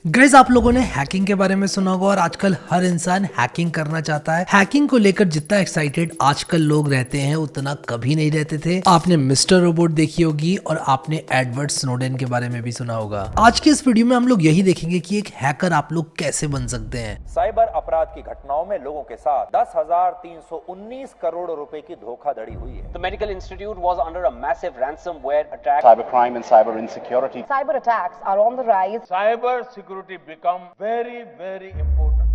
Guys, आप लोगों ने हैकिंग के बारे में सुना होगा और आजकल हर इंसान हैकिंग करना चाहता है। हैकिंग को लेकर जितना एक्साइटेड आजकल लोग रहते हैं उतना कभी नहीं रहते थे। आपने मिस्टर रोबोट देखी होगी और आपने एडवर्ड स्नोडेन के बारे में भी सुना होगा। आज के इस वीडियो में हम लोग यही देखेंगे कि एक हैकर आप लोग कैसे बन सकते हैं। साइबर अपराध की घटनाओं में लोगों के साथ 10,319 करोड़ रुपए की धोखाधड़ी हुई है। The medical institute was under a massive ransomware attack. Cybercrime and cyber insecurity. Cyber attacks are on the rise. Cyber security become very, very important.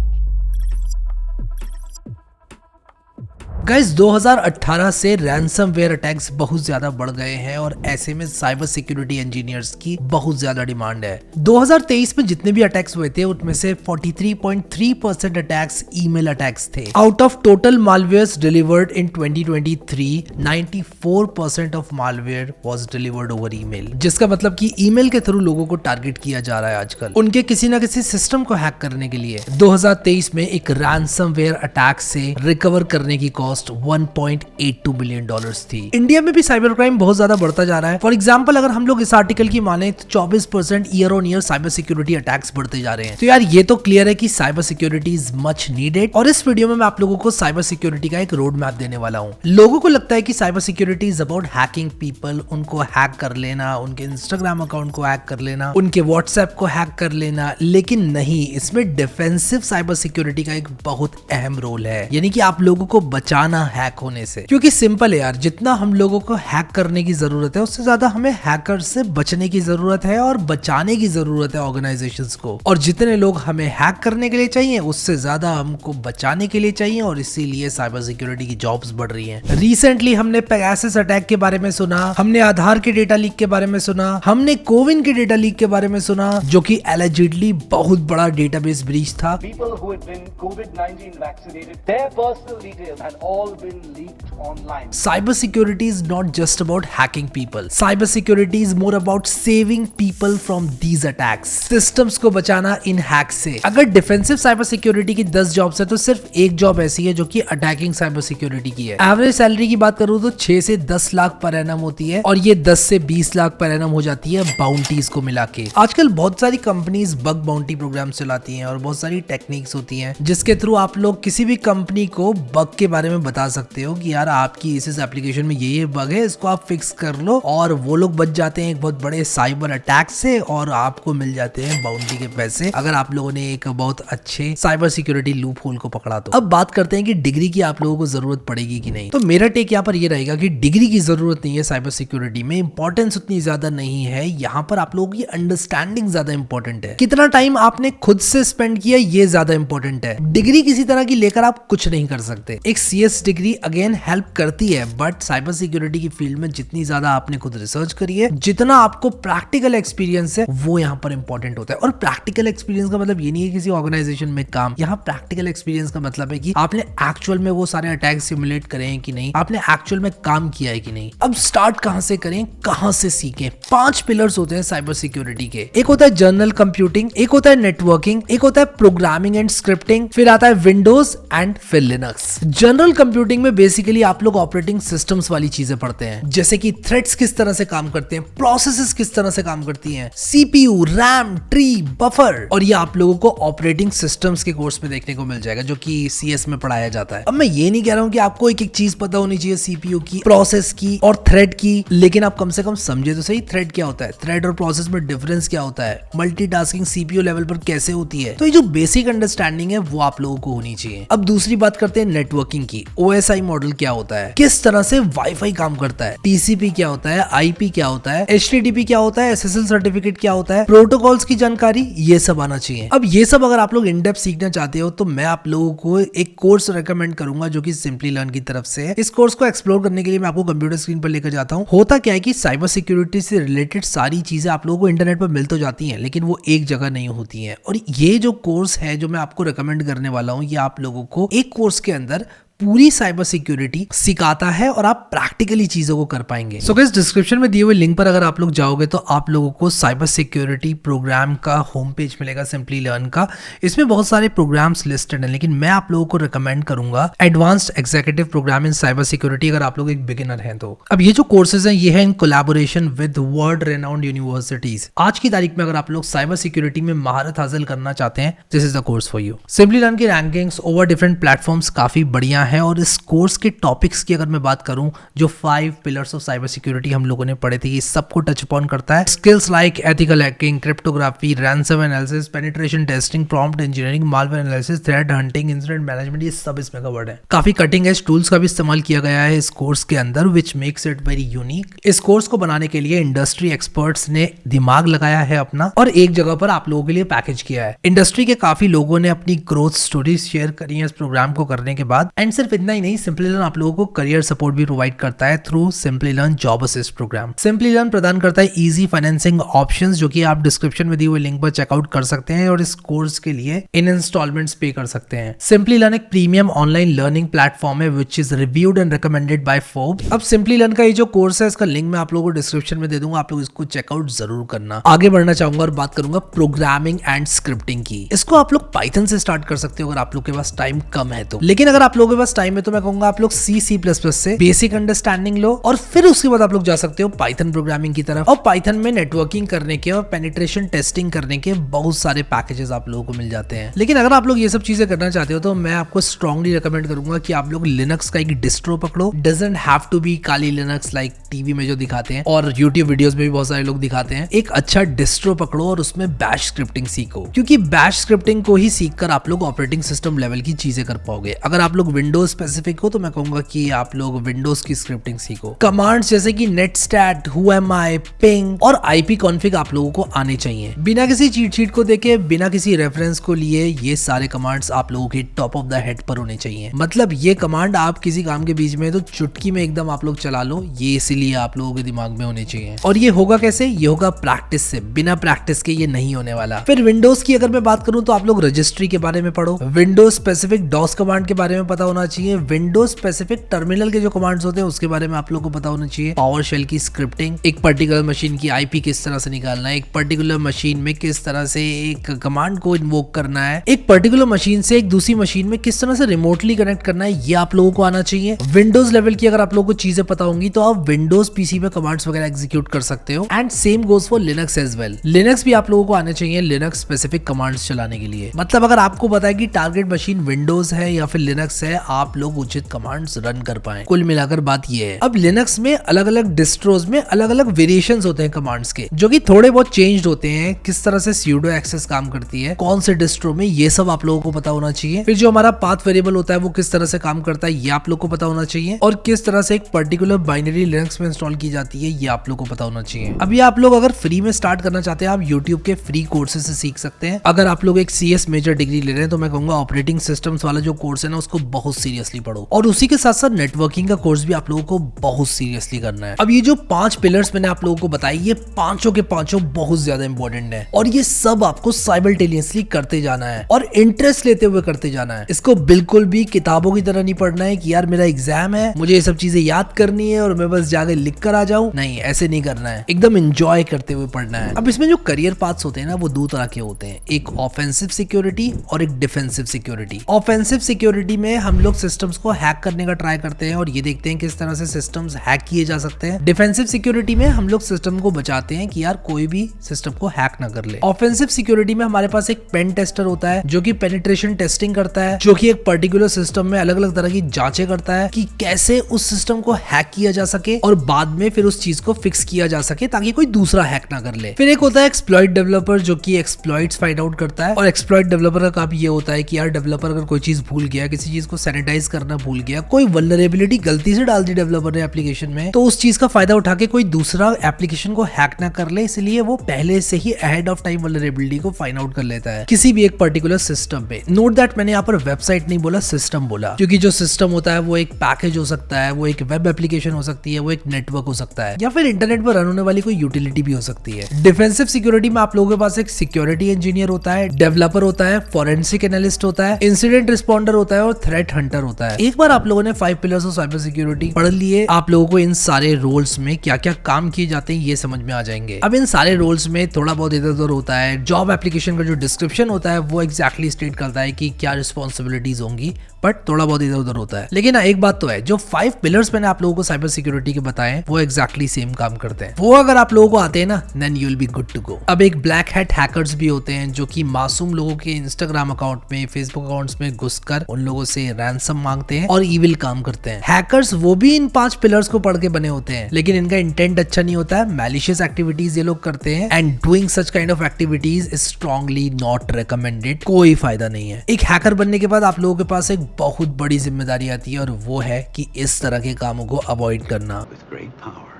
Guys, 2018 से रैंसमवेयर अटैक्स बहुत ज्यादा बढ़ गए हैं और ऐसे में साइबर सिक्योरिटी इंजीनियर्स की बहुत ज्यादा डिमांड है। 2023 में जितने भी अटैक्स हुए थे उनमें से 43.3% अटैक्स ईमेल अटैक्स थे। Out of total malwares delivered in 2023, 94% of malware was delivered over email, जिसका मतलब कि ईमेल के थ्रू लोगों को टारगेट किया जा रहा है आजकल उनके किसी ना किसी सिस्टम को हैक करने के लिए। 2023 में एक रैंसमवेयर अटैक से रिकवर करने की कॉस्ट $1.82 बिलियन थी। इंडिया में भी साइबर क्राइम बहुत ज्यादा बढ़ता जा रहा है। फॉर एग्जांपल, अगर हम लोग इस आर्टिकल की माने तो 24% year on year cyber security attacks बढ़ते जा रहे हैं। तो यार, ये तो क्लियर है कि cyber security is much needed. और इस वीडियो में मैं आप लोगों को साइबर सिक्योरिटी का एक रोड मैप देने वाला हूँ। लोगों को लगता है कि cyber security is about hacking people, उनको हैक कर लेना, उनके इंस्टाग्राम अकाउंट को हैक कर लेना, उनके व्हाट्सएप को हैक कर लेना, लेकिन नहीं, इसमें डिफेंसिव साइबर सिक्योरिटी का एक बहुत अहम रोल है, यानी कि आप लोगों को बचाना हैक होने से। क्योंकि सिंपल है यार, जितना हम लोगों को हैक करने की जरूरत है उससे ज्यादा हमें हैकर से बचने की जरूरत है और बचाने की जरूरत है ऑर्गेनाइजेशंस को। और जितने लोग हमें हैक करने के लिए चाहिए उससे ज्यादा हमको बचाने के लिए चाहिए, और इसीलिए साइबर सिक्योरिटी की जॉब्स बढ़ रही हैं। रिसेंटली हमने पेगासस अटैक के बारे में सुना, हमने आधार के डेटा लीक के बारे में सुना, हमने कोविन के डेटा लीक के बारे में सुना, जो कि एलिजिडली बहुत बड़ा डेटाबेस ब्रीच था। People who had been COVID-19 vaccinated, their personal details had all been leaked online. Cyber security is not just about hacking people. Cyber security is more about saving people from these attacks. Systems को बचाना इन hack से। अगर defensive cyber security की 10 jobs है तो सिर्फ एक job ऐसी है जो कि अटैकिंग साइबर सिक्योरिटी की है। एवरेज सैलरी की बात करूं तो 6 से 10 लाख पर एनम होती है, और ये 10 से 20 लाख पर एनम हो जाती है बाउंटीज को मिला के। आजकल बहुत सारी कंपनीज बग बाउंटी प्रोग्राम चलाती हैं और बहुत सारी टेक्निक्स होती हैं जिसके थ्रू आप लोग किसी भी कंपनी को बग के बारे में बता सकते हो कि यार आपकी इस एप्लीकेशन में ये बग है, इसको आप फिक्स कर लो, और वो लोग बच जाते हैं एक बहुत बड़े साइबर अटैक से और आपको मिल जाते हैं बाउंटी के पैसे, अगर आप लोगों ने एक बहुत अच्छे साइबर सिक्योरिटी लूप होल को पकड़ा तो। अब बात करते हैं कि डिग्री की आप लोगों को जरूरत पड़ेगी कि नहीं। तो मेरा टेक यहाँ पर ये रहेगा कि डिग्री की जरूरत नहीं है साइबर सिक्योरिटी में, इंपॉर्टेंस उतनी ज्यादा नहीं है। यहाँ पर आप लोगों की अंडरस्टैंडिंग ज्यादा इंपॉर्टेंट है, कितना टाइम आपने खुद से स्पेंड किया ये ज्यादा इंपॉर्टेंट है। डिग्री किसी तरह की लेकर आप कुछ नहीं कर सकते। एक CS डिग्री अगेन हेल्प करती है, बट साइबर सिक्योरिटी की फील्ड में जितनी ज्यादा आपने खुद रिसर्च करी है, जितना आपको प्रैक्टिकल एक्सपीरियंस है, वो यहाँ पर इंपॉर्टेंट होता है। और प्रैक्टिकल एक्सपीरियंस का मतलब ये नहीं है किसी ऑर्गेनाइजेशन में काम। यहाँ प्रैक्टिकल एक्सपीरियंस का मतलब है कि आपने एक्चुअल में वो सारे अटैक सिमुलेट करे हैं कि नहीं, आपने एक्चुअल में काम किया है कि नहीं। अब स्टार्ट कहां से करें, कहां से सीखें? 5 पिलर्स होते हैं साइबर सिक्योरिटी के। एक होता है जर्नल कंप्यूटिंग, एक होता है नेटवर्किंग, एक होता है प्रोग्रामिंग एंड स्क्रिप्टिंग, फिर आता है विंडोज एंड फिर लिनक्स। जनरल कंप्यूटिंग में बेसिकली आप लोग ऑपरेटिंग सिस्टम्स वाली चीजें पढ़ते हैं, जैसे कि थ्रेड्स किस तरह से काम करते हैं, प्रोसेसेस किस तरह से काम करती हैं, CPU, रैम, ट्री, बफर, और ये आप लोगों को ऑपरेटिंग सिस्टम्स के कोर्स में देखने को मिल जाएगा जो कि CS में पढ़ाया जाता है। अब मैं ये नहीं कह रहा हूं कि आपको एक एक चीज पता होनी चाहिए CPU की, प्रोसेस की और थ्रेड की, लेकिन आप कम से कम समझे तो सही थ्रेड क्या होता है, थ्रेड और प्रोसेस में डिफरेंस क्या होता है, मल्टीटास्किंग CPU लेवल पर कैसे होती है। तो ये जो बेसिक अंडरस्टैंडिंग है वो आप लोगों को होनी चाहिए। अब दूसरी बात करते हैं नेटवर्किंग की। OSI मॉडल क्या होता है, किस तरह से वाईफाई काम करता है, TCP क्या होता है, IP क्या होता है, HTTP क्या होता है, SSL सर्टिफिकेट क्या होता है, प्रोटोकॉल्स की जानकारी, ये सब आना चाहिए। अब ये सब अगर आप लोग इन डेप्थ सीखना चाहते हो तो मैं आप लोगों को एक कोर्स रेकमेंड करूंगा जो कि सिंपली लर्न की तरफ से है। इस कोर्स को एक्सप्लोर करने के लिए मैं आपको कंप्यूटर स्क्रीन पर लेकर जाता हूँ। होता क्या है कि साइबर सिक्योरिटी से रिलेटेड सारी चीजें आप लोगों को इंटरनेट पर मिल तो जाती हैं, लेकिन वो एक जगह नहीं होती हैं। और ये जो कोर्स है जो मैं आपको रेकमेंड करने वाला हूँ, ये आप लोगों को एक कोर्स के अंदर पूरी साइबर सिक्योरिटी सिखाता है और आप प्रैक्टिकली चीजों को कर पाएंगे। सो गाइस, डिस्क्रिप्शन में दिए हुए लिंक पर अगर आप लोग जाओगे तो आप लोगों को साइबर सिक्योरिटी प्रोग्राम का होम पेज मिलेगा सिंपली लर्न का। इसमें बहुत सारे प्रोग्राम्स लिस्टेड हैं, लेकिन मैं आप लोगों को रिकमेंड करूंगा एडवांस्ड एग्जीक्यूटिव प्रोग्राम इन साइबर सिक्योरिटी, अगर आप लोग एक बिगिनर हैं तो। अब ये जो कोर्सेज हैं ये है in collaboration with world renowned universities. आज की तारीख में अगर आप लोग साइबर सिक्योरिटी में महारत हासिल करना चाहते हैं, this is the course for you. Simply learn की रैंकिंग्स ओवर डिफरेंट प्लेटफॉर्म्स काफी बढ़िया है, और इस कोर्स के टॉपिक्स की अगर मैं बात करूं, जो 5 पिलर्स ऑफ साइबर सिक्योरिटी हम लोगों ने पढ़े थे, ये सबको टच अपॉन करता है। Skills like ethical hacking, cryptography, ransom analysis, penetration testing, prompt engineering, malware analysis, threat hunting, incident management, ये सब इसमें कवर्ड है। काफी कटिंग एज टूल्स का भी इस्तेमाल किया गया है इस कोर्स के अंदर, which makes it very unique. इस कोर्स को बनाने के लिए इंडस्ट्री एक्सपर्ट्स ने दिमाग लगाया है अपना, और एक जगह पर आप लोगों के लिए पैकेज किया है। इंडस्ट्री के काफी लोगों ने अपनी ग्रोथ स्टोरीज शेयर करी है इस प्रोग्राम को करने के बाद। एंड सिर्फ इतना ही नहीं, सिंपली लर्न आप लोगों को करियर सपोर्ट भी प्रोवाइड करता है through simply learn job assist program. Simply learn प्रदान करता है इजी फाइनेंसिंग ऑप्शंस, जो कि आप डिस्क्रिप्शन में दिए हुए लिंक पर चेकआउट कर सकते हैं, और इस कोर्स के लिए इन इंस्टॉलमेंट्स पे कर सकते हैं। सिंपली लर्न एक प्रीमियम ऑनलाइन लर्निंग प्लेटफॉर्म है which is reviewed and recommended by Forbes. अब सिंपली लर्न का ये जो कोर्स है, इसका लिंक मैं आप लोगों को डिस्क्रिप्शन में दे दूंगा, आप लोग इसको चेकआउट जरूर करना। आगे बढ़ना चाहूंगा और बात करूंगा प्रोग्रामिंग एंड स्क्रिप्टिंग की। इसको आप लोग पाइथन से स्टार्ट कर सकते हो अगर आप लोग के पास टाइम कम है तो, लेकिन अगर आप लोगों के पास टाइम है तो मैं कहूंगा आप लोग C++ से बेसिक अंडरस्टैंडिंग लो, और फिर उसके बाद आप लोग जा सकते हो पाइथन प्रोग्रामिंग की तरफ। और पाइथन में नेटवर्किंग करने के और पेनिट्रेशन टेस्टिंग करने के बहुत सारे पैकेजेस आप लोगों को मिल जाते हैं। लेकिन अगर आप लोग ये सब चीजें करना चाहते हो तो मैं आपको स्ट्रांगली रिकमेंड करूंगा कि आप लोग लिनक्स का एक डिस्ट्रो पकड़ो। Doesn't have to be Kali Linux like TV में जो दिखाते हैं और यूट्यूब वीडियोस में भी बहुत सारे लोग दिखाते हैं। एक अच्छा डिस्ट्रो पकड़ो और उसमें बैश स्क्रिप्टिंग सीखो, क्योंकि बैश स्क्रिप्टिंग को ही सीखकर आप लोग ऑपरेटिंग सिस्टम लेवल की चीजें कर पाओगे। अगर आप लोग विंडोज स्पेसिफिक हो तो मैं कहूंगा कि आप लोग विंडोज की स्क्रिप्टिंग सीखो। कमांड्स जैसे कि नेटस्टैट, whoami, पिंग और आईपी कॉन्फ़िग आप लोगों को आने चाहिए। बिना किसी चीट शीट को देखे, बिना किसी रेफरेंस को लिए, ये सारे कमांड्स आप लोगों के टॉप ऑफ द हेड पर होने चाहिए। मतलब ये कमांड आप किसी काम के बीच में तो चुटकी में एकदम आप लोग चला लो, ये इसीलिए आप लोगों के दिमाग में होने चाहिए। और ये होगा कैसे? ये होगा प्रैक्टिस से। बिना प्रैक्टिस के ये नहीं होने वाला। फिर विंडोज की अगर मैं बात करूं तो आप लोग रजिस्ट्री के बारे में पढ़ो, विंडोज स्पेसिफिक डॉस कमांड के बारे में पता होना चाहिए, विंडोज स्पेसिफिक टर्मिनल के जो कमांड्स होते हैं उसके बारे में आप लोगों को पता होना चाहिए, पावर शेल की स्क्रिप्टिंग, एक पर्टिकुलर मशीन की आईपी किस तरह से निकालना है, एक पर्टिकुलर मशीन में किस तरह से एक कमांड को इन्वोक करना है, एक पर्टिकुलर मशीन से एक दूसरी मशीन में किस तरह से रिमोटली कनेक्ट करना है, ये आप लोगों को आना चाहिए। विंडोज लेवल की अगर आप लोगों को चीजें पता होंगी तो आप विंडोज पीसी में कमांड्स वगैरह एग्जीक्यूट कर सकते हो। And same goes for Linux as well. Linux भी आप लोगों को आने चाहिए लिनक्स स्पेसिफिक कमांड्स चलाने के लिए। मतलब अगर आपको पता है कि टारगेट मशीन विंडोज है या फिर लिनक्स है, आप लोग उचित कमांड्स रन कर पाए। कुल मिलाकर बात ये है। अब लिनक्स में अलग अलग डिस्ट्रोज में अलग अलग वेरिएशंस होते हैं कमांड्स के, जो कि थोड़े बहुत चेंज्ड होते हैं। किस तरह से sudo एक्सेस काम करती है, कौन से डिस्ट्रो में, ये सब आप लोगों को पता होना चाहिए। फिर जो हमारा पाथ वेरिएबल होता है वो किस तरह से काम करता है, ये आप लोग को पता होना चाहिए। और किस तरह से एक पर्टिकुलर बाइनरी लिनक्स में इंस्टॉल की जाती है, ये आप लोग को पता होना चाहिए। अभी आप लोग अगर फ्री में स्टार्ट करना चाहते हैं, आप यूट्यूब के फ्री कोर्सेज से सीख सकते हैं। अगर आप लोग एक CS मेजर डिग्री ले रहे हैं तो मैं कहूंगा ऑपरेटिंग सिस्टम्स वाला जो कोर्स है ना, उसको बहुत सीरियसली पढ़ो। और उसी के साथ साथ नेटवर्किंग का कोर्स भी आप लोगों को बहुत सीरियसली करना है। अब ये जो 5 पिलर्स मैंने आप लोगों को बताई, ये पांचों के पांचों बहुत ज्यादा इंपॉर्टेंट है, और ये सब आपको साइमल्टेनियसली करते जाना है और इंटरेस्ट लेते हुए करते जाना है। इसको बिल्कुल भी किताबों की तरह नहीं पढ़ना है कि यार मेरा एग्जाम है, मुझे ये सब चीजें याद करनी है और मैं बस जाके लिख कर आ जाऊं। नहीं, ऐसे नहीं करना है। एकदम एंजॉय करते हुए पढ़ना है। अब इसमें जो करियर पाथ्स होते हैं ना, वो 2 तरह के होते हैं, एक ऑफेंसिव सिक्योरिटी और एक डिफेंसिव सिक्योरिटी। ऑफेंसिव सिक्योरिटी में हम लोग सिस्टम्स को हैक करने का ट्राई करते हैं और ये देखते हैं किस तरह से सिस्टम्स हैक किए जा सकते हैं। डिफेंसिव सिक्योरिटी में हम लोग सिस्टम को बचाते हैं कि यार कोई भी सिस्टम को हैक ना कर ले। ऑफेंसिव सिक्योरिटी में हमारे पास एक पेन टेस्टर होता है जो कि पेनिट्रेशन टेस्टिंग करता है, जो कि एक पर्टिकुलर सिस्टम में अलग अलग तरह की जांचें करता है कि कैसे उस सिस्टम को हैक किया जा सके और बाद में फिर उस चीज को फिक्स किया जा सके ताकि कोई दूसरा हैक ना कर ले। फिर एक होता है एक्सप्लॉइट डेवलपर, जो कि एक्सप्लॉइट्स फाइंड आउट करता है। और एक्सप्लॉइट डेवलपर का काम ये होता है कि यार डेवलपर अगर कोई चीज भूल गया, किसी चीज को सैनिटाइज करना भूल गया, कोई वल्नरेबिलिटी गलती से डाल दी डेवलपर ने एप्लीकेशन में, तो उस चीज का फायदा उठा के कोई दूसरा एप्लीकेशन को हैक ना कर ले, इसलिए वो पहले से ही अहेड ऑफ टाइम वल्नरेबिलिटी को फाइंड आउट कर लेता है किसी भी एक पर्टिकुलर सिस्टम पे। नोट दैट मैंने यहाँ पर वेबसाइट नहीं बोला, सिस्टम बोला, क्योंकि जो सिस्टम होता है वो एक पैकेज हो सकता है, वो एक वेब एप्लीकेशन हो सकती है, वो एक नेटवर्क हो सकता है, या फिर इंटरनेट पर रन होने वाली कोई यूटिलिटी भी हो सकती है। डिफेंसिव सिक्योरिटी में आप लोगों के पास एक सिक्योरिटी इंजीनियर होता है, डेवलपर होता है, फॉरेंसिक एनालिस्ट होता है, इंसिडेंट रिस्पॉन्डर होता है और थ्रेट हंटर होता है। एक बार आप लोगों ने 5 पिलर्स ऑफ साइबर सिक्योरिटी पढ़ लिए, आप लोगों को इन सारे रोल्स में क्या क्या काम किए जाते हैं ये समझ में आ जाएंगे। अब इन सारे रोल्स में थोड़ा बहुत इधर उधर होता है। जॉब एप्लीकेशन का जो डिस्क्रिप्शन होता है वो एग्जैक्टली स्टेट करता है कि क्या रिस्पॉन्सिबिलिटीज होंगी, बट थोड़ा बहुत इधर उधर होता है। लेकिन एक बात तो है, जो 5 पिलर्स मैंने आप लोगों को साइबर सिक्योरिटी के बताए वो एग्जैक्टली सेम काम करते हैं। वो अगर आप लोगों को आते हैं ना, then you will be good to go. अब एक ब्लैक हैट हैकर्स भी होते हैं जो कि मासूम लोगों के इंस्टाग्राम अकाउंट में, फेसबुक अकाउंट्स में घुसकर उन लोगों से रैंसम मांगते हैं और इविल काम करते हैं। हैकर्स वो भी इन 5 पिलर्स को पढ़ के बने होते हैं, लेकिन इनका इंटेंट अच्छा नहीं होता है। मैलिशियस एक्टिविटीज ये लोग करते हैं and doing such kind of activities is strongly not recommended. कोई फायदा नहीं है। एक हैकर बनने के बाद आप लोगों के पास एक बहुत बड़ी जिम्मेदारी आती है और वो है कि इस तरह के कामों को अवॉइड करना। With great power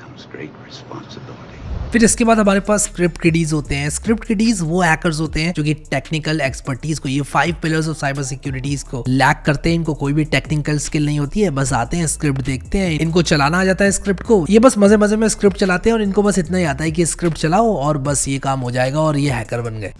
comes great responsibility. फिर इसके बाद हमारे पास स्क्रिप्ट किडीज होते हैं। स्क्रिप्ट किडीज वो हैकर्स होते हैं जो कि टेक्निकल एक्सपर्टीज को, ये 5 पिलर्स ऑफ साइबर सिक्योरिटीज को लैक करते हैं। इनको कोई भी टेक्निकल स्किल नहीं होती है, बस आते हैं स्क्रिप्ट देखते हैं, इनको चलाना आ जाता है स्क्रिप्ट को। ये बस मजे मजे में स्क्रिप्ट चलाते हैं और इनको बस इतना ही आता है कि स्क्रिप्ट चलाओ और बस ये काम हो जाएगा और ये हैकर बन गए।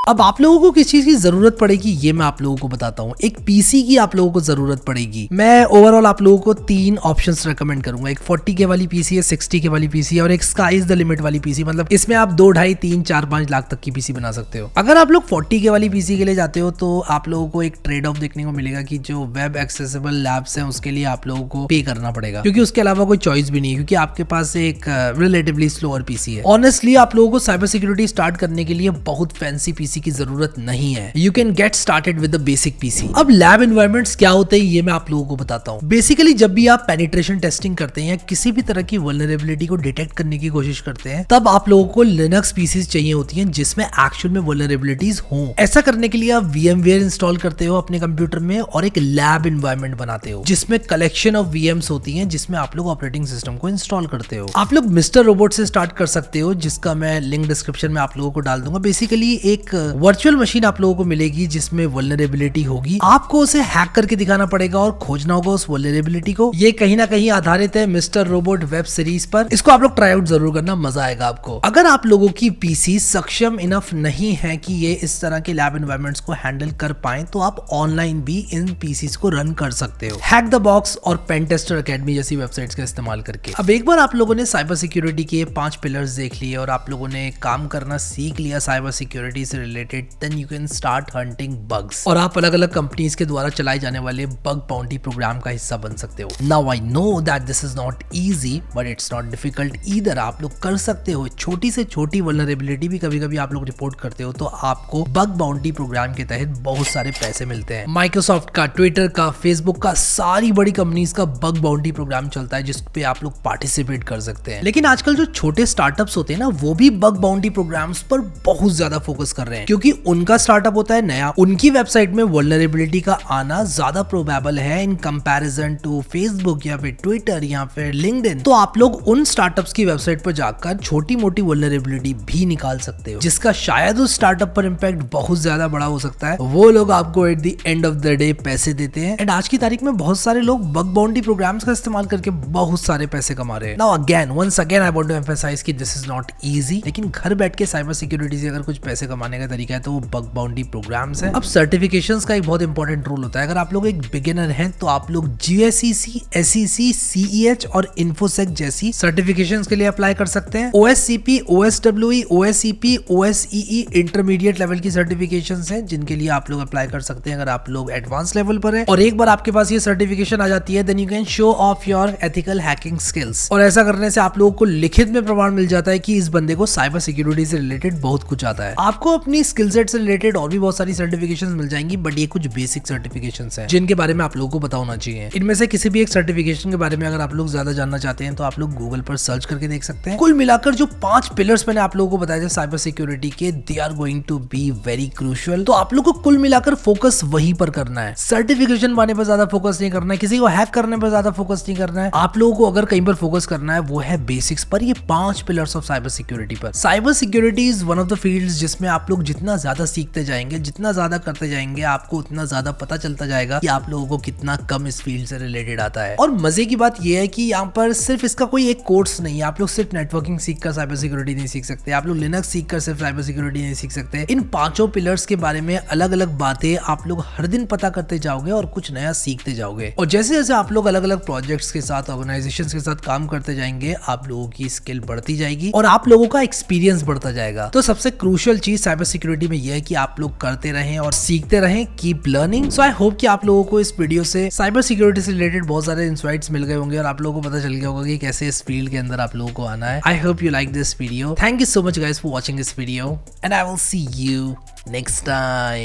अब आप लोगों को किस चीज की जरूरत पड़ेगी ये मैं आप लोगों को बताता हूँ। एक पीसी की आप लोगों को जरूरत पड़ेगी। मैं ओवरऑल आप लोगों को 3 ऑप्शंस रेकमेंड करूंगा। एक 40K वाली पीसी है, 60K वाली पीसी है और एक स्काई इज द लिमिट वाली पीसी। मतलब इसमें आप 2, 2.5, 3, 4, 5 लाख तक की पीसी बना सकते हो। अगर आप लोग 40K वाली पीसी के लिए जाते हो तो आप लोगों को एक ट्रेड ऑफ देखने को मिलेगा कि जो वेब एक्सेसिबल लैब्स हैं उसके लिए आप लोगों को पे करना पड़ेगा, क्योंकि उसके अलावा कोई चॉइस भी नहीं है, क्योंकि आपके पास एक रिलेटिवली स्लोअर पीसी है। ऑनेस्टली आप लोगों को साइबर सिक्योरिटी स्टार्ट करने के लिए बहुत फैंसी पीसी की जरूरत नहीं है। You can get started with the basic PC. अब लैब एनवायरनमेंट्स क्या होते हैं ये मैं आप लोगों को बताता हूँ। बेसिकली जब भी आप पेनिट्रेशन टेस्टिंग करते हैं या किसी भी तरह की वल्नरेबिलिटी को डिटेक्ट करने की कोशिश करते हैं, तब आप लोगों को लिनक्स पीसीज चाहिए होती हैं जिसमें एक्चुअल में वल्नरेबिलिटीज हों। ऐसा करने के लिए आप VMware इंस्टॉल करते हो अपने कंप्यूटर में और एक लैब एनवायरनमेंट बनाते हो जिसमें कलेक्शन ऑफ VMs होती हैं, जिसमें आप लोग ऑपरेटिंग सिस्टम को इंस्टॉल करते हो। आप लोग मिस्टर रोबोट से स्टार्ट कर सकते हो, जिसका मैं लिंक डिस्क्रिप्शन में आप लोगों को डाल दूंगा। बेसिकली एक वर्चुअल मशीन आप लोगों को मिलेगी जिसमें वल्नरेबिलिटी होगी। आपको उसे हैक करके दिखाना पड़ेगा और खोजना होगा उस वल्नरेबिलिटी को। ये कहीं ना कहीं आधारित है मिस्टर रोबोट वेब सीरीज पर। इसको आप लोग ट्राई आउट जरूर करना, मजा आएगा आपको। अगर आप लोगों की पीसी सक्षम इनफ नहीं है कि ये इस तरह के लैब एनवायरनमेंट्स को हैंडल कर पाए, तो आप ऑनलाइन भी इन पीसीज को रन कर सकते हो, हैक द बॉक्स और पेन टेस्टर अकेडमी जैसी वेबसाइट्स का इस्तेमाल करके। अब एक बार आप लोगों ने साइबर सिक्योरिटी के 5 पिलर्स देख लिए और आप लोगों ने काम करना सीख लिया साइबर सिक्योरिटी से related, then you can start hunting bugs और आप अलग अलग कंपनीज के द्वारा चलाए जाने वाले बग बाउंटी प्रोग्राम का हिस्सा बन सकते हो। Now I know that this is not easy but it's not difficult either. आप लोग कर सकते हो। छोटी से छोटी वल्नरेबिलिटी भी कभी कभी आप लोग रिपोर्ट करते हो तो आपको बग बाउंटी प्रोग्राम के तहत बहुत सारे पैसे मिलते हैं। माइक्रोसॉफ्ट का, ट्विटर का, फेसबुक का, सारी बड़ी कंपनीज का बग बाउंटी प्रोग्राम चलता है जिसपे आप लोग पार्टिसिपेट कर सकते हैं। लेकिन आजकल जो छोटे स्टार्टअप्स होते हैं ना, वो भी बग बाउंटी प्रोग्राम्स पर बहुत ज्यादा फोकस कर रहे हैं, क्योंकि उनका स्टार्टअप होता है नया। उनकी वेबसाइट में वल्नरेबिलिटी का आना ज्यादा प्रोबेबल है इन कंपैरिजन टू फेसबुक या फिर ट्विटर या फिर लिंक्डइन। तो आप लोग उन स्टार्टअप्स की वेबसाइट पर जाकर छोटी मोटी वल्नरेबिलिटी भी निकाल सकते हो, जिसका शायद उस स्टार्टअप पर इंपैक्ट बहुत ज्यादा बड़ा हो सकता है। वो लोग आपको at the end of the day पैसे देते हैं एंड आज की तारीख में बहुत सारे लोग बग बाउंटी प्रोग्राम्स का इस्तेमाल करके बहुत सारे पैसे कमा रहे हैं। Now again once again I want to emphasize कि दिस इज नॉट इजी, लेकिन घर बैठ के साइबर सिक्योरिटी से अगर कुछ पैसे कमाने का तरीका है तो वो बग बाउंटी प्रोग्राम्स है। अब सर्टिफिकेशंस का एक बहुत इंपॉर्टेंट रोल होता है। अगर आप लोग एक बिगिनर हैं तो आप लोग GSEC, SEC, CEH और InfoSec जैसी सर्टिफिकेशंस के लिए अप्लाई कर सकते हैं। OSCP, OSWE, OSCP, OSEE intermediate level की सर्टिफिकेशंस हैं जिनके लिए आप लोग अप्लाई कर सकते हैं अगर आप लोग एडवांस लेवल पर हैं। और एक बार आपके पास ये सर्टिफिकेशन आ जाती है then you can show off your ethical hacking skills. और ऐसा करने से आप लोगों को लिखित में प्रमाण मिल जाता है कि इस बंदे को साइबर सिक्योरिटी से रिलेटेड बहुत कुछ आता है। आपको अपनी स्किल सेट से रिलेटेड और भी बहुत सारी सर्टिफिकेशंस मिल जाएंगी, बट ये कुछ बेसिक सर्टिफिकेशंस हैं जिनके बारे में आप लोगों को पता होना चाहिए। इनमें से किसी भी एक सर्टिफिकेशन के बारे में अगर आप लोग ज्यादा जानना चाहते हैं तो आप लोग गूगल पर सर्च करके देख सकते हैं। कुल मिलाकर जो 5 पिलर्स मैंने आप लोगों को बताया थे साइबर सिक्योरिटी के, they are going to be very crucial. तो आप लोग को कुल मिलाकर फोकस वहीं पर करना है। सर्टिफिकेशन पाने पर ज्यादा फोकस नहीं करना है, किसी को हैक करने पर ज्यादा फोकस नहीं करना है। आप लोगों को अगर कहीं पर फोकस करना है वो है बेसिक्स पर, ये 5 पिलर्स ऑफ साइबर सिक्योरिटी पर। Cyber security is one of the fields जिसमें आप लोग जितना ज्यादा सीखते जाएंगे, जितना ज्यादा करते जाएंगे, आपको उतना ज्यादा पता चलता जाएगा कि आप लोगों को कितना कम इस फील्ड से रिलेटेड आता है। और मजे की बात यह है कि यहाँ पर सिर्फ इसका कोई एक कोर्स नहीं है। आप लोग सिर्फ नेटवर्किंग सीखकर साइबर सिक्योरिटी नहीं सीख सकते, आप लोग लिनक्स सीखकर सिर्फ साइबर सिक्योरिटी नहीं सीख सकते। इन 5 पिलर्स के बारे में अलग अलग बातें आप लोग हर दिन पता करते जाओगे और कुछ नया सीखते जाओगे। और जैसे जैसे आप लोग अलग अलग प्रोजेक्ट्स के साथ, ऑर्गेनाइजेशंस के साथ काम करते जाएंगे, आप लोगों की स्किल बढ़ती जाएगी और आप लोगों का एक्सपीरियंस बढ़ता जाएगा। तो सबसे क्रूशियल चीज साइबर सिक्योरिटी में यह है कि आप लोग करते रहें और सीखते रहें, keep learning. So I hope कि आप लोगों को इस वीडियो से साइबर सिक्योरिटी से रिलेटेड बहुत सारे इंसाइट्स मिल गए होंगे और आप लोगों को पता चल गया होगा कि कैसे इस फील्ड के अंदर आप लोगों को आना है। I hope you like this video. Thank you so much guys for watching this video and I will see you next time.